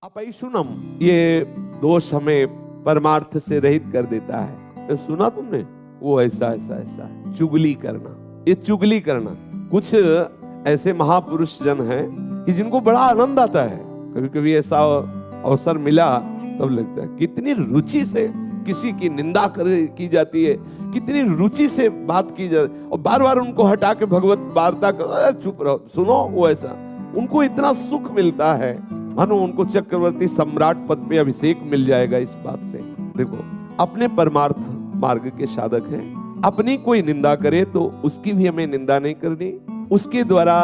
अपैशुनम, ये दोष हमें परमार्थ से रहित कर देता है। तो सुना तुमने, वो ऐसा ऐसा ऐसा है। चुगली करना, ये चुगली करना। कुछ ऐसे महापुरुष जन हैं कि जिनको बड़ा आनंद आता है। कभी कभी ऐसा अवसर मिला तब लगता है कितनी रुचि से किसी की निंदा की जाती है, कितनी रुचि से बात की जाती है, और बार बार उनको हटा के भगवत वार्ता कर, चुप रहो, सुनो। वो ऐसा उनको इतना सुख मिलता है मानो उनको चक्रवर्ती सम्राट पद पे अभिषेक मिल जाएगा इस बात से। देखो, अपने परमार्थ मार्ग के साधक हैं, अपनी कोई निंदा करे तो उसकी भी हमें निंदा नहीं करनी। उसके द्वारा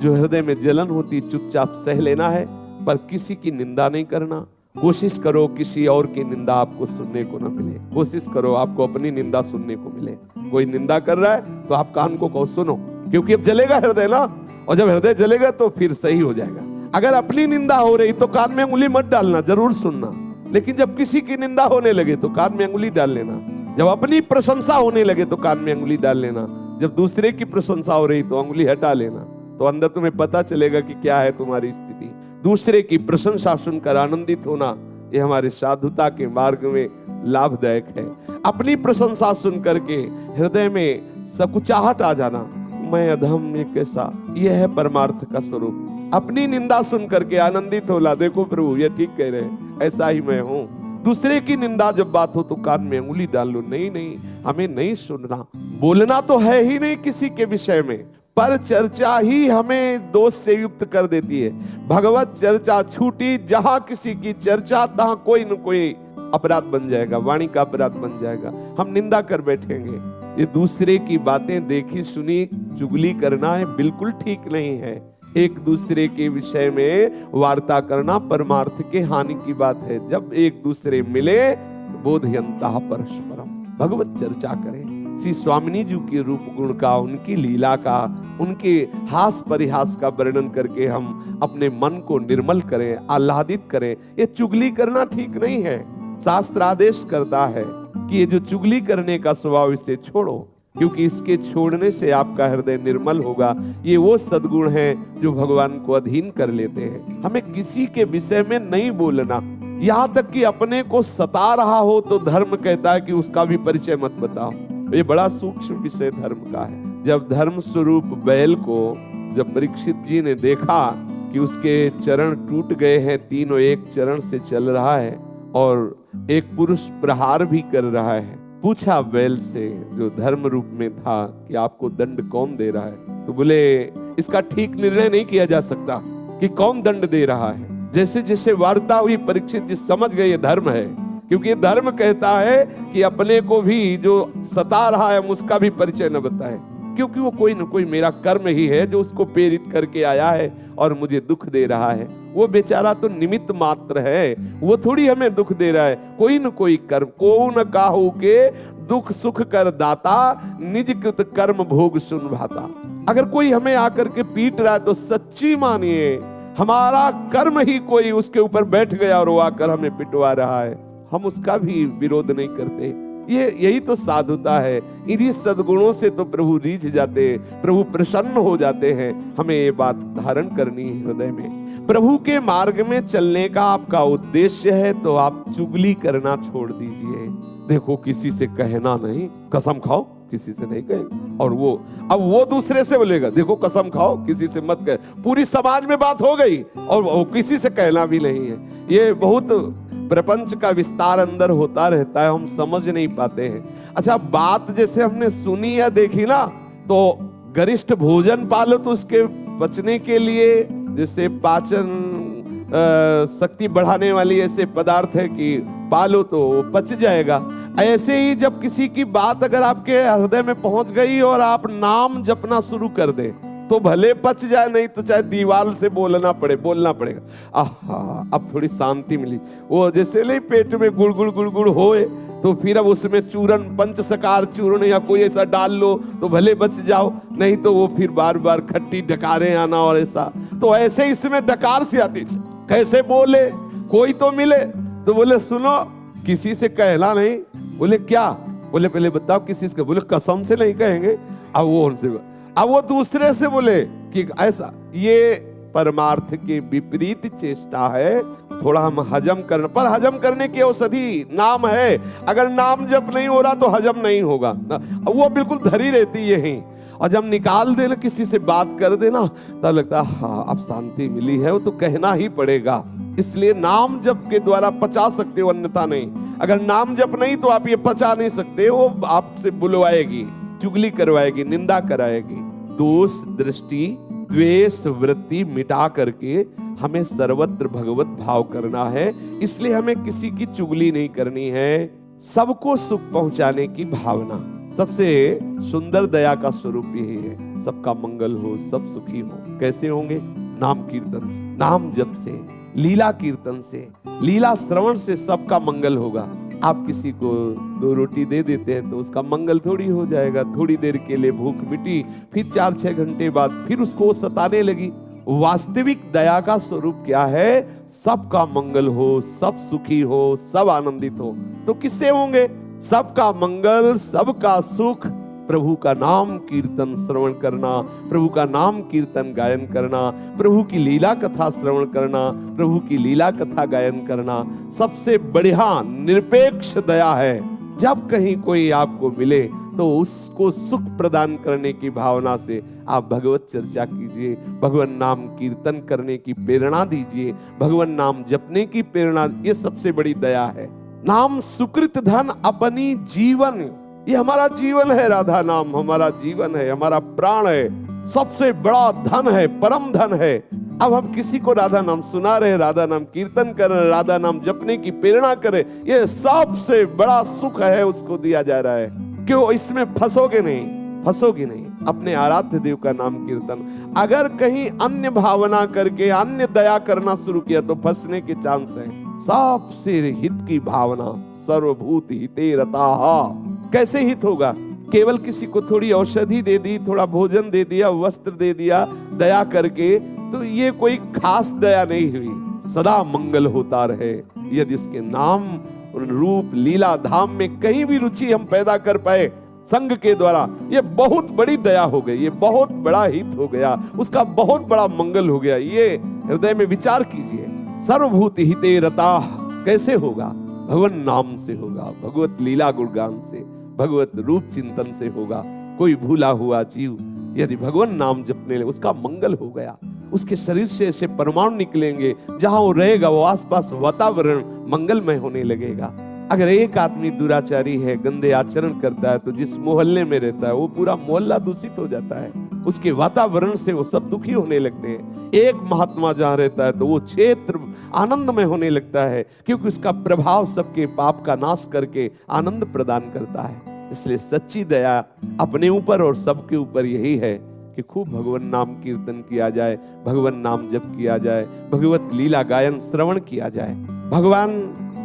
जो हृदय में जलन होती चुपचाप सह लेना है, पर किसी की निंदा नहीं करना। कोशिश करो किसी और की निंदा आपको सुनने को ना मिले। कोशिश करो आपको अपनी निंदा सुनने को मिले। कोई निंदा कर रहा है तो आप कान को कहो सुनो, क्योंकि अब जलेगा हृदय ना, और जब हृदय जलेगा तो फिर सही हो जाएगा। अगर अपनी निंदा हो रही तो कान में अंगुली मत डालना, जरूर सुनना। लेकिन जब किसी की निंदा होने लगे तो कान में अंगुली डाल लेना। जब अपनी प्रशंसा होने लगे तो कान में अंगुली डाल लेना। जब दूसरे की प्रशंसा हो रही तो अंगुली हटा लेना। तो अंदर तुम्हें पता चलेगा कि क्या है तुम्हारी स्थिति। दूसरे की प्रशंसा सुनकर आनंदित होना, ये हमारे साधुता के मार्ग में लाभदायक है। अपनी प्रशंसा सुन करके हृदय में सकुचाहट आ जाना, मैं अधम, ये कैसा, यह है परमार्थ का स्वरूप। अपनी निंदा सुन करके आनंदित होला, देखो प्रभु ये ठीक कह रहे हैं, ऐसा ही मैं हूं। दूसरे की निंदा जब बात हो तो कान में अंगुली डाल लो, नहीं नहीं हमें नहीं सुनना। बोलना तो है ही नहीं किसी के विषय में, पर चर्चा ही हमें दोष से युक्त कर देती है। भगवत चर्चा छूटी, जहां किसी की चर्चा तहां कोई न कोई अपराध बन जाएगा, वाणी का अपराध बन जाएगा। हम निंदा कर बैठेंगे। ये दूसरे की बातें देखी सुनी चुगली करना है, बिल्कुल ठीक नहीं है। एक दूसरे के विषय में वार्ता करना परमार्थ के हानि की बात है। जब एक दूसरे मिले तो बोधयंतः परस्परम, भगवत चर्चा करें। श्री स्वामिनी जी के रूप गुण का, उनकी लीला का, उनके हास परिहास का वर्णन करके हम अपने मन को निर्मल करें, आह्लादित करें। ये चुगली करना ठीक नहीं है। शास्त्र आदेश करता है कि ये जो चुगली करने का स्वभाव, इसे छोड़ो, क्योंकि इसके छोड़ने से आपका हृदय निर्मल होगा। ये वो सद्गुण हैं जो भगवान को अधीन कर लेते हैं। हमें किसी के विषय में नहीं बोलना, यहाँ तक कि अपने को सता रहा हो तो धर्म कहता है कि उसका भी परिचय मत बताओ। ये बड़ा सूक्ष्म विषय धर्म का है। जब धर्म स्वरूप बैल को जब परीक्षित जी ने देखा कि उसके चरण टूट गए हैं, तीनों एक चरण से चल रहा है और एक पुरुष प्रहार भी कर रहा है, पूछा बैल से जो धर्म रूप में था कि आपको दंड कौन दे रहा है। तो बोले इसका ठीक निर्णय नहीं किया जा सकता कि कौन दंड दे रहा है। जैसे जैसे वार्ता हुई परीक्षित जी समझ गए ये धर्म है, क्योंकि ये धर्म कहता है कि अपने को भी जो सता रहा है उसका भी परिचय न बताए, क्योंकि वो कोई न कोई मेरा कर्म ही है जो उसको प्रेरित करके आया है और मुझे दुख दे रहा है। वो बेचारा तो निमित्त मात्र है, वो थोड़ी हमें दुख दे रहा है। कोई न कोई कर्म, को न काहू के दुख सुख कर दाता, निज कृत कर्म भोग सुन भाता। अगर कोई हमें आकर के पीट रहा है तो सच्ची मानिए हमारा कर्म ही कोई उसके ऊपर बैठ गया और वो आकर हमें पिटवा रहा है। हम उसका भी विरोध नहीं करते। यही तो साधुता है। इन्हीं सद्गुणों से तो प्रभु रीझ जाते हैं, प्रभु प्रसन्न हो जाते हैं। हमें ये बात धारण करनी है हृदय में। प्रभु के मार्ग में चलने का आपका उद्देश्य है तो आप चुगली करना छोड़ दीजिए। देखो, किसी से कहना नहीं, कसम खाओ किसी से नहीं कहे। और अब वो दूसरे से बोलेगा, देखो कसम खाओ किसी से मत कहे। पूरी समाज में बात हो गई और वो किसी से कहना भी नहीं है। ये बहुत प्रपंच का विस्तार अंदर होता रहता है, हम समझ नहीं पाते हैं। अच्छा, बात जैसे हमने सुनी या देखी ना, तो गरिष्ठ भोजन पालो तो उसके बचने के लिए, जैसे पाचन शक्ति बढ़ाने वाली ऐसे पदार्थ है कि पालो तो पच जाएगा। ऐसे ही जब किसी की बात अगर आपके हृदय में पहुंच गई और आप नाम जपना शुरू कर दें तो भले पच जाए, नहीं तो चाहे दीवार से बोलना पड़ेगा। आहा, अब थोड़ी शांति मिली। वो जैसे नहीं पेट में गुड़गुड़ गुड़गुड़ होए तो फिर अब उसमें चूरन, पंचसकार चूर्ण या कोई ऐसा डाल लो तो भले बच जाओ, नहीं तो वो फिर बार बार खट्टी डकारें आना और ऐसा। तो ऐसे इसमें डकार से आती, कैसे बोले, कोई तो मिले तो बोले सुनो किसी से कहना नहीं। बोले क्या? बोले पहले बताओ किसी से। बोले कसम से नहीं कहेंगे। अब वो दूसरे से बोले कि ऐसा, ये परमार्थ के विपरीत चेष्टा है, थोड़ा हम हजम करना, पर हजम करने की औषधि नाम है। अगर नाम जप नहीं हो रहा तो हजम नहीं होगा, वो बिल्कुल धरी रहती यही। और जब निकाल देना, किसी से बात कर देना, तब लगता है हाँ अब शांति मिली है, वो तो कहना ही पड़ेगा। इसलिए नाम जप के द्वारा पचा सकते हो, अन्यथा नहीं। अगर नाम जप नहीं तो आप ये पचा नहीं सकते, वो आपसे बुलवाएगी, चुगली करवाएगी, निंदा कराएगी। दोष दृष्टि द्वेष वृत्ति मिटा करके हमें सर्वत्र भगवत भाव करना है। इसलिए हमें किसी की चुगली नहीं करनी है, सबको सुख पहुंचाने की भावना। सबसे सुंदर दया का स्वरूप यही है, सबका मंगल हो, सब सुखी हो। कैसे होंगे? नाम कीर्तन से, नाम जप से, लीला कीर्तन से, लीला श्रवण से सबका मंगल होगा। आप किसी को 2 रोटी दे देते हैं तो उसका मंगल थोड़ी हो जाएगा। थोड़ी देर के लिए भूख मिटी, फिर 4-6 घंटे बाद फिर उसको सताने लगी। वास्तविक दया का स्वरूप क्या है? सबका मंगल हो, सब सुखी हो, सब आनंदित हो। तो किससे होंगे? सबका मंगल, सबका सुख, प्रभु का नाम कीर्तन श्रवण करना, प्रभु का नाम कीर्तन गायन करना, प्रभु की लीला कथा श्रवण करना, प्रभु की लीला कथा गायन करना सबसे बढ़िया निरपेक्ष दया है। जब कहीं कोई आपको मिले तो उसको सुख प्रदान करने की भावना से आप भगवत चर्चा कीजिए, भगवान नाम कीर्तन करने की प्रेरणा दीजिए, भगवान नाम जपने की प्रेरणा, ये सबसे बड़ी दया है। नाम सुकृत धन अपनी जीवन, ये हमारा जीवन है। राधा नाम हमारा जीवन है, हमारा प्राण है, सबसे बड़ा धन है, परम धन है। अब हम किसी को राधा नाम सुना रहे, राधा नाम कीर्तन कर रहे, राधा नाम जपने की प्रेरणा करें, ये सबसे बड़ा सुख है, उसको दिया जा रहा है। क्यों? इसमें फंसोगे नहीं, फंसोगे नहीं। अपने आराध्य देव का नाम कीर्तन, अगर कहीं अन्य भावना करके अन्य दया करना शुरू किया तो फंसने के चांस है। सबसे हित की भावना, सर्वभूत हिते रताः। कैसे हित होगा? केवल किसी को थोड़ी औषधि दे दी, थोड़ा भोजन दे दिया, वस्त्र दे दिया दया करके, तो ये कोई खास दया नहीं हुई। सदा मंगल होता रहे। यदि उसके नाम रूप लीला धाम में कहीं भी रुचि हम पैदा कर पाए संग के द्वारा, ये बहुत बड़ी दया हो गई, ये बहुत बड़ा हित हो गया, उसका बहुत बड़ा मंगल हो गया। ये हृदय में विचार कीजिए। सर्वभूत हिते रताः कैसे होगा? भगवान नाम से होगा, भगवत लीला गुणगान से, भगवत रूप चिंतन से होगा। कोई भूला हुआ जीव यदि भगवान नाम जपने लगे, उसका मंगल हो गया। उसके शरीर से ऐसे परमाणु निकलेंगे, जहां वो रहेगा वो आसपास वातावरण मंगलमय होने लगेगा। अगर एक आदमी दुराचारी है, गंदे आचरण करता है, तो जिस मोहल्ले में रहता है वो पूरा मोहल्ला दूषित हो जाता है। उसके वातावरण से वो सब दुखी होने लगते हैं। एक महात्मा जहां रहता है तो वो क्षेत्र आनंदमय होने लगता है, क्योंकि उसका प्रभाव सबके पाप का नाश करके आनंद प्रदान करता है। इसलिए सच्ची दया अपने ऊपर और सबके ऊपर यही है कि खूब भगवान नाम कीर्तन किया जाए, भगवान नाम जप किया जाए, भगवत लीला गायन श्रवण किया जाए। भगवान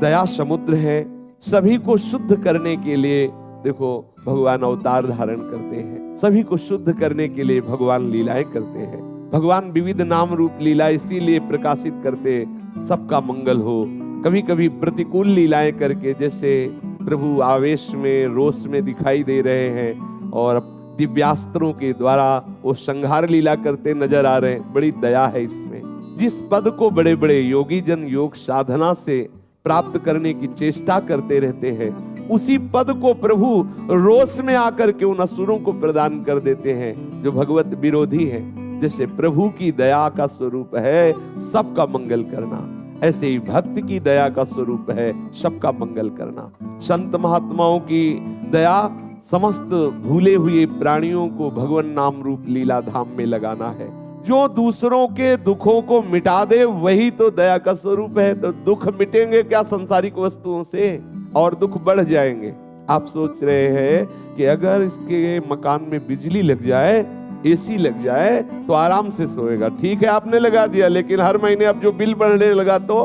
दया समुद्र है, सभी को शुद्ध करने के लिए देखो भगवान अवतार धारण करते हैं, सभी को शुद्ध करने के लिए भगवान लीलाएं करते हैं। भगवान विविध नाम रूप लीला इसीलिए प्रकाशित करते, सबका मंगल हो। कभी कभी प्रतिकूल लीलाएं करके, जैसे प्रभु आवेश में रोष में दिखाई दे रहे हैं और दिव्यास्त्रों के द्वारा वो संहार लीला करते नजर आ रहे हैं। बड़ी दया है इसमें। जिस पद को बड़े बड़े योगी जन योग साधना से प्राप्त करने की चेष्टा करते रहते हैं, उसी पद को प्रभु रोष में आकर के उन असुरों को प्रदान कर देते हैं जो भगवत विरोधी हैं। जैसे प्रभु की दया का स्वरूप है सबका मंगल करना, ऐसे ही भक्त की दया का स्वरूप है सबका मंगल करना। संत महात्माओं की दया समस्त भूले हुए प्राणियों को भगवान नाम रूप लीला धाम में लगाना है। जो दूसरों के दुखों को मिटा दे वही तो दया का स्वरूप है। तो दुख मिटेंगे क्या सांसारिक वस्तुओं से? और दुख बढ़ जाएंगे। आप सोच रहे हैं कि अगर इसके मकान में बिजली लग जाए, एसी लग जाए तो आराम से सोएगा। ठीक है आपने लगा दिया, लेकिन हर महीने अब जो बिल बढ़ने लगा तो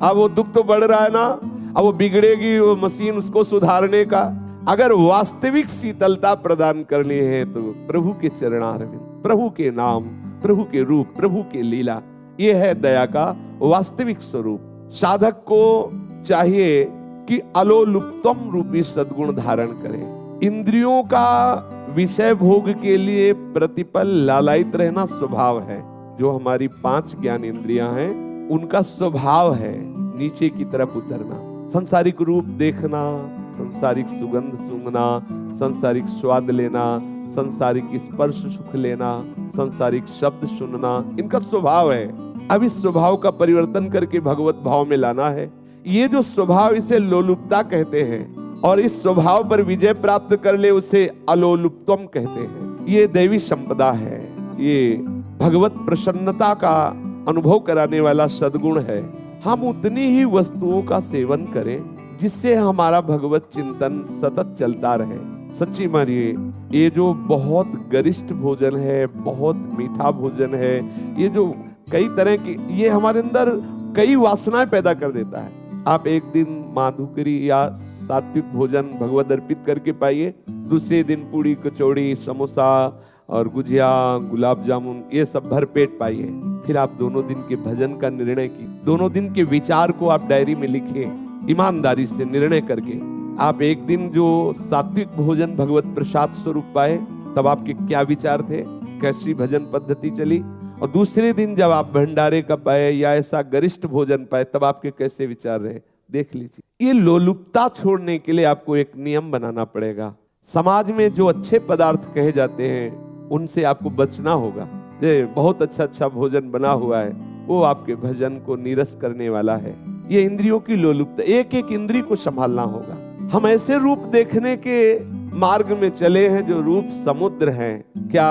अब वो दुख तो बढ़ रहा है ना। अब वो बिगड़ेगी वो मशीन, उसको सुधारने का। अगर वास्तविक शीतलता प्रदान करनी है तो प्रभु के चरणारविंद, प्रभु के नाम, प्रभु के रूप, प्रभु के लीला, ये है दया का वास्तविक स्वरूप। साधक को चाहिए कि अलोलुप्तम रूपी सद्गुण धारण करें। इंद्रियों का विषय भोग के लिए प्रतिपल लालायित रहना स्वभाव है, जो हमारी 5 ज्ञान इंद्रियां हैं, उनका स्वभाव है नीचे की तरफ उतरना। संसारिक रूप देखना, संसारिक सुगंध सूंघना, संसारिक स्वाद लेना, संसारिक स्पर्श सुख लेना, संसारिक शब्द सुनना, इनका स्वभाव है। अब इस स्वभाव का परिवर्तन करके भगवत भाव में लाना है। ये जो स्वभाव, इसे लोलुपता कहते हैं, और इस स्वभाव पर विजय प्राप्त कर ले उसे अलोलुप्तम कहते हैं। ये दैवी संपदा है, ये भगवत प्रसन्नता का अनुभव कराने वाला सद्गुण है। हम उतनी ही वस्तुओं का सेवन करें जिससे हमारा भगवत चिंतन सतत चलता रहे। सच्ची मानिए, ये जो बहुत गरिष्ठ भोजन है, बहुत मीठा भोजन है, ये जो कई तरह की, ये हमारे अंदर कई वासनाएं पैदा कर देता है। आप एक दिन माधुकरी या सात्विक भोजन भगवत अर्पित करके पाइए, दूसरे दिन पूड़ी कचौड़ी समोसा और गुजिया गुलाब जामुन ये सब भर पेट पाइए। फिर आप दोनों दिन के भजन का निर्णय की, दोनों दिन के विचार को आप डायरी में लिखिए, ईमानदारी से निर्णय करके। आप एक दिन जो सात्विक भोजन भगवत प्रसाद स्वरूप पाए, तब आपके क्या विचार थे, कैसी भजन पद्धति चली, और दूसरे दिन जब आप भंडारे का पाए या ऐसा गरिष्ठ भोजन पाए, तब आपके कैसे विचार रहे, देख लीजिए। ये लोलुपता छोड़ने के लिए आपको एक नियम बनाना पड़ेगा। समाज में जो अच्छे पदार्थ कहे जाते हैं उनसे आपको बचना होगा। ये बहुत अच्छा भोजन बना हुआ है, वो आपके भजन को नीरस करने वाला है। ये इंद्रियों की लोलुपता, एक एक इंद्री को संभालना होगा। हम ऐसे रूप देखने के मार्ग में चले हैं जो रूप समुद्र हैं। क्या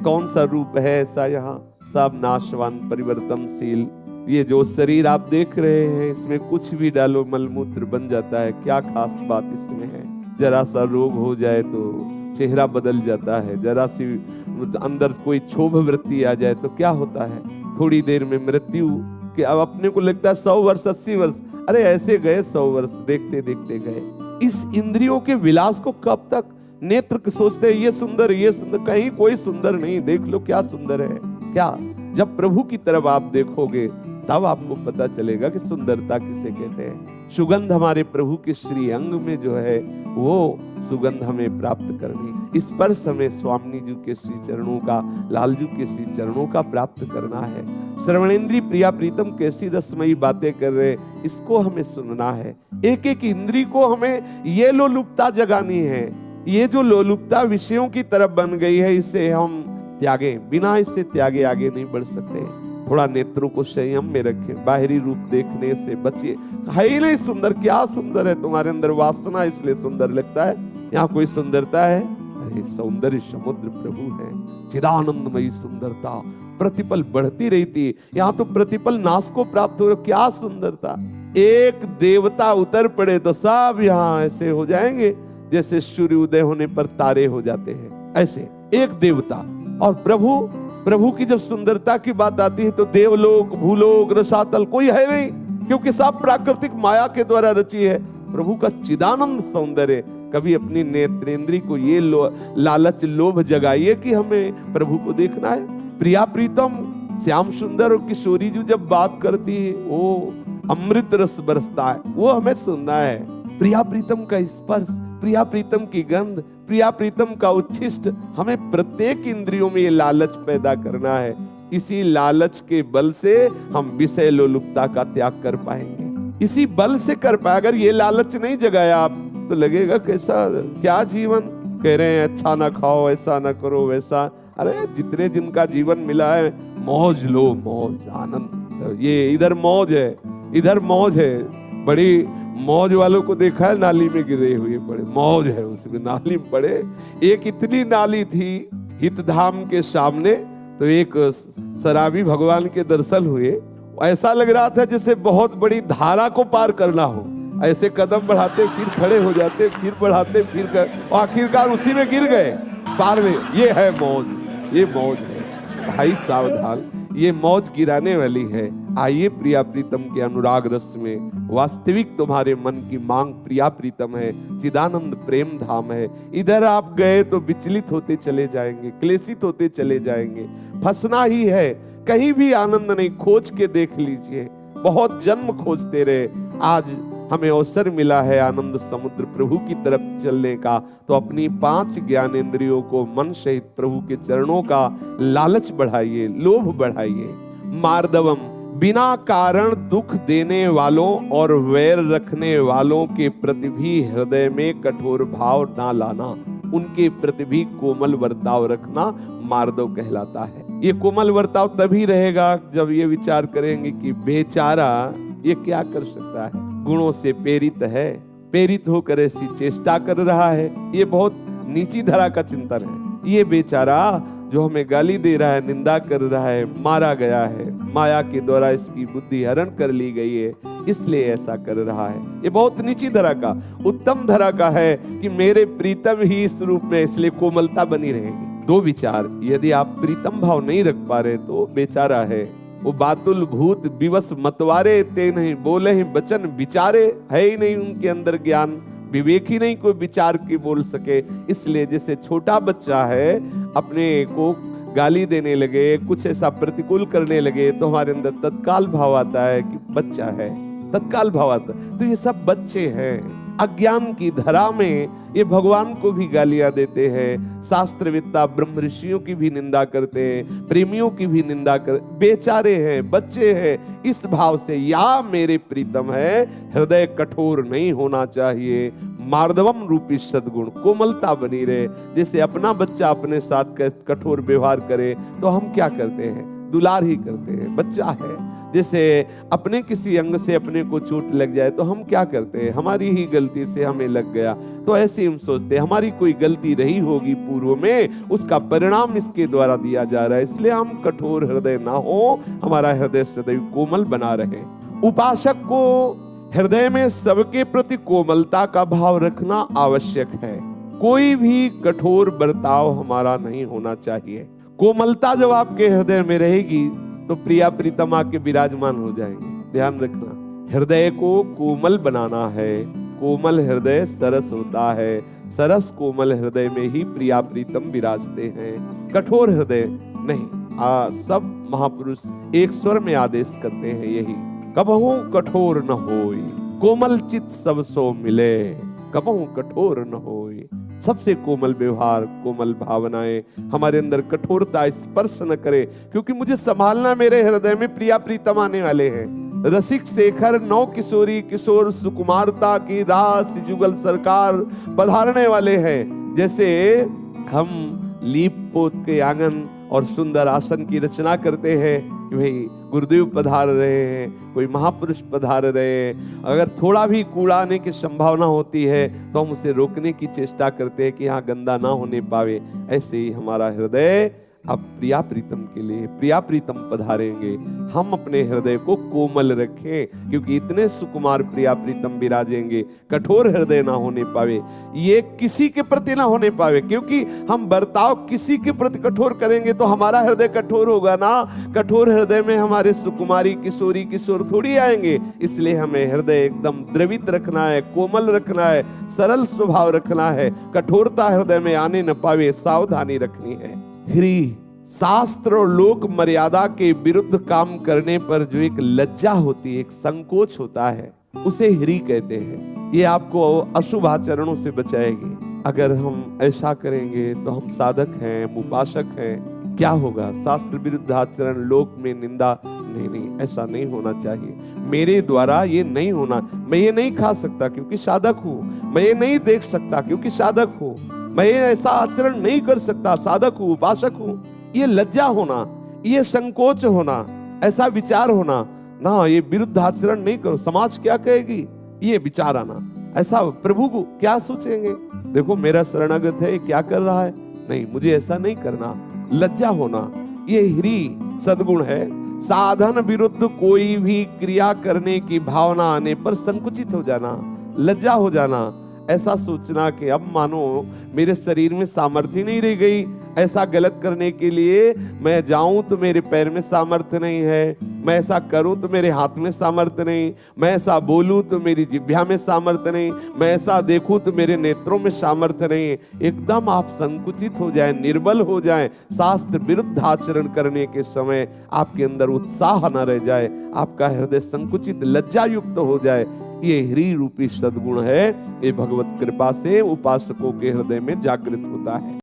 कौन सा रूप है ऐसा, यहाँ सब नाशवान परिवर्तनशील। ये जो शरीर आप देख रहे हैं, इसमें कुछ भी डालो मलमूत्र बन जाता है। क्या खास बात इसमें है? जरा सा रोग हो जाए तो चेहरा बदल जाता है, जरा सी अंदर कोई क्षोभ वृत्ति आ जाए तो क्या होता है, थोड़ी देर में मृत्यु के। अब अपने को लगता है 100 वर्ष 80 वर्ष, अरे ऐसे गए 100 वर्ष, देखते देखते गए। इस इंद्रियों के विलास को कब तक नेत्र सोचते हैं ये सुंदर ये सुंदर, कहीं कोई सुंदर नहीं। देख लो क्या सुंदर है। क्या जब प्रभु की तरफ आप देखोगे तब आपको पता चलेगा कि सुंदरता किसे कहते हैं। सुगंध हमारे प्रभु के श्री अंग में जो है वो सुगंध हमें प्राप्त करनी, स्पर्श हमें स्वामी जी के श्री चरणों का, लालजू के श्री चरणों का प्राप्त करना है। श्रवणेंद्री प्रिया प्रीतम कैसी रसमयी बातें कर रहे, इसको हमें सुनना है। एक एक इंद्री को हमें ये लोलुपता जगानी है। ये जो लोलुपता विषयों की तरफ बन गई है, इसे हम त्यागे, बिना इससे त्यागे आगे नहीं बढ़ सकते। थोड़ा नेत्रों को संयम में रखें, बाहरी रूप देखने से बचिए। है ही नहीं सुंदर, क्या सुंदर है तुम्हारे अंदर, वासना इसलिए सुंदर लगता है। यहाँ कोई सुंदरता है? अरे सौंदर्य समुद्र प्रभु है, चिदानंदमयी सुंदरता प्रतिपल बढ़ती रहती है। यहाँ तो प्रतिपल नाश को प्राप्त हो, क्या सुंदरता। एक देवता उतर पड़े तो सब यहाँ ऐसे हो जाएंगे जैसे सूर्य उदय होने पर तारे हो जाते हैं, ऐसे एक देवता। और प्रभु की जब सुंदरता की बात आती है तो देवलोक भूलोक रसातल कोई है नहीं, क्योंकि सब प्राकृतिक माया के द्वारा रची है। प्रभु का चिदानंद सौंदर्य। कभी अपनी नेत्रेंद्री को ये लालच लोभ जगाइए कि हमें प्रभु को देखना है। प्रिया प्रीतम श्याम सुंदर और किशोरी जी जब बात करती है, वो अमृत रस बरसता है, वो हमें सुनना है। प्रिया प्रीतम का स्पर्श, प्रिया प्रीतम की गंध, प्रिया प्रीतम का उच्छिष्ट, हमें प्रत्येक इंद्रियों में ये लालच पैदा करना है। इसी लालच के बल से हम विषय लोलुपता का त्याग कर पाएंगे, इसी बल से कर पाए। अगर ये लालच नहीं जगाया आप तो लगेगा कैसा क्या जीवन। कह रहे हैं अच्छा ना खाओ, ऐसा ना करो, वैसा। अरे जितने दिन का जीवन मिला है मौज लो, मौज आनंद। ये इधर मौज है, इधर मौज है। बड़ी मौज वालों को देखा है नाली में गिरे हुए पड़े, मौज है उसमें, नाली में पड़े। एक इतनी नाली थी हितधाम के सामने, तो एक शराबी भगवान के दर्शन हुए। ऐसा लग रहा था जैसे बहुत बड़ी धारा को पार करना हो। ऐसे कदम बढ़ाते फिर खड़े हो जाते, फिर बढ़ाते फिर आखिरकार उसी में गिर गए पार में। ये है मौज, ये मौज है भाई, सावधान, ये मौज गिराने वाली है। आइए प्रिया प्रीतम के अनुराग रस में, वास्तविक तुम्हारे मन की मांग प्रिया प्रीतम है, चिदानंद प्रेम धाम है। इधर आप गए तो विचलित होते चले जाएंगे, क्लेशित होते चले जाएंगे, फंसना ही है। कहीं भी आनंद नहीं, खोज के देख लीजिए। बहुत जन्म खोजते रहे, आज हमें अवसर मिला है आनंद समुद्र प्रभु की तरफ चलने का, तो अपनी 5 ज्ञानेंद्रियों को मन सहित प्रभु के चरणों का लालच बढ़ाइए, लोभ बढ़ाइए। मार्दवम, बिना कारण दुख देने वालों और वैर रखने वालों के प्रति भी हृदय में कठोर भाव ना लाना, उनके प्रति भी कोमल बर्ताव रखना मार्दव कहलाता है। ये कोमल बर्ताव तभी रहेगा जब ये विचार करेंगे कि बेचारा ये क्या कर सकता है, गुणों से प्रेरित है, प्रेरित होकर ऐसी चेष्टा कर रहा है। ये बहुत नीची धरा का चिंतन है। ये बेचारा जो हमें गाली दे रहा है, निंदा कर रहा है, मारा गया है, माया के द्वारा इसकी बुद्धि हरण कर ली गई है, इसलिए ऐसा कर रहा है। ये बहुत नीची धरा का। उत्तम धरा का है कि मेरे प्रीतम ही इस रूप में, इसलिए कोमलता बनी रहेगी। 2 विचार, यदि आप प्रीतम भाव नहीं रख पा रहे तो बेचारा है। वो बातुल भूत विवश मतवारे, ते नहीं बोले ही वचन विचारे, है ही नहीं उनके अंदर ज्ञान, विवेक ही नहीं कोई विचार के बोल सके। इसलिए जैसे छोटा बच्चा है, अपने को गाली देने लगे, कुछ ऐसा प्रतिकूल करने लगे, तो हमारे अंदर तत्काल भाव आता है कि बच्चा है, तत्काल भाव आता है। तो ये सब बच्चे हैं। अज्ञान की धरा में ये भगवान को भी गालियां देते हैं, शास्त्रवेत्ता ब्रह्म ऋषियों की भी निंदा करते हैं, प्रेमियों की भी निंदा कर, बेचारे हैं, बच्चे हैं। इस भाव से या मेरे प्रीतम है, हृदय कठोर नहीं होना चाहिए। मार्दवम रूपी सद्गुण, कोमलता बनी रहे। जैसे अपना बच्चा अपने साथ कठोर व्यवहार करे तो हम क्या करते हैं, दुलार ही करते हैं, बच्चा है। जैसे अपने किसी अंग से अपने को चोट लग जाए तो हम क्या करते हैं, हमारी ही गलती से हमें लग गया, तो ऐसे हम सोचते हैं हमारी कोई गलती रही होगी पूर्व में, उसका परिणाम इसके द्वारा दिया जा रहा है, इसलिए हम कठोर हृदय ना हो, हमारा हृदय सदैव कोमल बना रहे। उपासक को हृदय में सबके प्रति कोमलता का भाव रखना आवश्यक है। कोई भी कठोर बर्ताव हमारा नहीं होना चाहिए। कोमलता जब आपके हृदय में रहेगी तो प्रिया प्रीतम आके विराजमान हो जाएंगे। ध्यान रखना, हृदय को कोमल बनाना है। कोमल हृदय सरस होता है, सरस कोमल हृदय में ही प्रिया प्रीतम विराजते हैं, कठोर हृदय नहीं। सब महापुरुष एक स्वर में आदेश करते हैं यही, कबहू कठोर न होई, कोमल चित सब सो मिले, कबहू कठोर न होई। सबसे कोमल व्यवहार, कोमल भावनाएं हमारे अंदर, कठोरता स्पर्श न करे, क्योंकि मुझे संभालना, मेरे हृदय में प्रिया प्रीतम आने वाले हैं। रसिक शेखर नौ किशोरी किशोर सुकुमारता की रास जुगल सरकार पधारने वाले हैं। जैसे हम लीप पोत के आंगन और सुंदर आसन की रचना करते हैं कि भाई गुरुदेव पधार रहे हैं, कोई महापुरुष पधार रहे हैं, अगर थोड़ा भी कूड़ा आने की संभावना होती है तो हम उसे रोकने की चेष्टा करते हैं कि यहाँ गंदा ना होने पावे। ऐसे ही हमारा हृदय अब प्रिया प्रीतम के लिए, प्रिया प्रीतम पधारेंगे। हम अपने हृदय को कोमल रखें, क्योंकि इतने सुकुमार प्रिया प्रीतम विराजेंगे, कठोर हृदय ना होने पावे, ये किसी के प्रति ना होने पावे। क्योंकि हम बर्ताव किसी के प्रति कठोर करेंगे तो हमारा हृदय कठोर होगा ना। कठोर हृदय में हमारे सुकुमारी किशोरी किशोर थोड़ी आएंगे। इसलिए हमें हृदय एकदम द्रवित रखना है, कोमल रखना है, सरल स्वभाव रखना है, कठोरता हृदय में आने न पावे, सावधानी रखनी है। ह्री, शास्त्र और लोक मर्यादा के विरुद्ध काम करने पर जो एक लज्जा होती है, एक संकोच होता है, उसे ह्री कहते हैं। ये आपको अशुभ आचरणों से बचाएगी। अगर हम ऐसा करेंगे तो हम साधक हैं, उपासक हैं। क्या होगा, शास्त्र विरुद्ध आचरण, लोक में निंदा, नहीं, ऐसा नहीं होना चाहिए। मेरे द्वारा ये नहीं होना, मैं ये नहीं खा सकता क्योंकि साधक हूँ, मैं ये नहीं देख सकता क्योंकि साधक हूँ, मैं ऐसा आचरण नहीं कर सकता, साधक हूँ, उपासक हूँ। ये लज्जा होना, ये संकोच होना, ऐसा विचार होना ना, ये विरुद्ध आचरण नहीं करो, समाज क्या कहेगी, ये विचार आना, ऐसा प्रभु को क्या सोचेंगे, देखो मेरा शरणागत है, क्या कर रहा है, नहीं मुझे ऐसा नहीं करना, लज्जा होना, ये ह्री सद्गुण है। साधन विरुद्ध कोई भी क्रिया करने की भावना आने पर संकुचित हो जाना, लज्जा हो जाना, ऐसा सोचना कि अब मानो मेरे शरीर में सामर्थ्य नहीं रह गई, ऐसा गलत करने के लिए मैं जाऊं तो मेरे पैर में सामर्थ्य नहीं है, मैं ऐसा करूं तो मेरे हाथ में सामर्थ्य नहीं, मैं ऐसा बोलूं तो मेरी जिह्वा में सामर्थ्य नहीं, मैं ऐसा देखूं तो मेरे नेत्रों में सामर्थ्य नहीं। एकदम आप संकुचित हो जाएं, निर्बल हो जाएं, शास्त्र विरुद्ध आचरण करने के समय आपके अंदर उत्साह न रह जाए, आपका हृदय संकुचित लज्जा युक्त हो जाए। ये ह्रीं रूपी सद्गुण है, ये भगवत कृपा से उपासकों के हृदय में जागृत होता है।